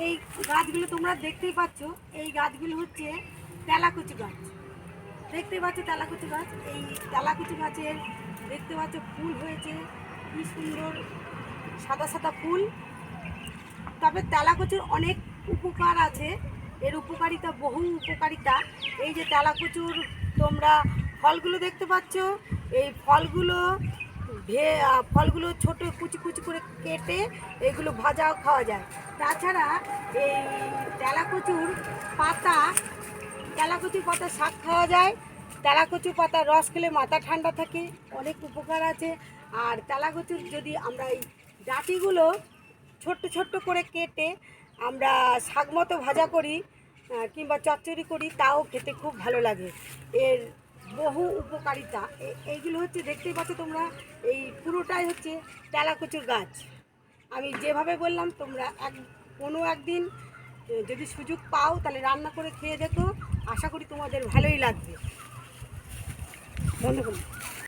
এই গাছগুলো তোমরা দেখতেই পাচ্ছ, এই গাছগুলো হচ্ছে তেলাকুচি গাছ। দেখতে পাচ্ছ তেলাকুচি গাছ, এই তেলাকুচি গাছের দেখতে পাচ্ছ ফুল হয়েছে কি সুন্দর সাদা সাদা ফুল। তবে তেলাকুচুর অনেক উপকার আছে, এর উপকারিতা বহু উপকারিতা। এই যে তেলাকুচুর তোমরা ফলগুলো দেখতে পাচ্ছ, এই ফলগুলো ছোট কুচি কুচি করে কেটে এগুলো ভাজাও খাওয়া যায়। তাছাড়া এই তেলাকুচুর পাতা, তেলাকুচুর পাতা শাক খাওয়া যায়। তেলাকুচুর পাতার রস খেলে মাথা ঠান্ডা থাকে, অনেক উপকার আছে। আর তেলাকুচুর যদি আমরা এই ডাঁটিগুলো ছোট্ট ছোট্ট করে কেটে আমরা শাক মতো ভাজা করি কিংবা চচ্চড়ি করি, তাও খেতে খুব ভালো লাগে। এর বহু উপকারিতা। এইগুলো হচ্ছে দেখতেই পাচ্ছ তোমরা, এই পুরোটাই হচ্ছে তেলাকুচুর গাছ। আমি যেভাবে বললাম তোমরা কোনো একদিন যদি সুযোগ পাও তাহলে রান্না করে খেয়ে দেখো, আশা করি তোমাদের ভালোই লাগবে। ধন্যবাদ।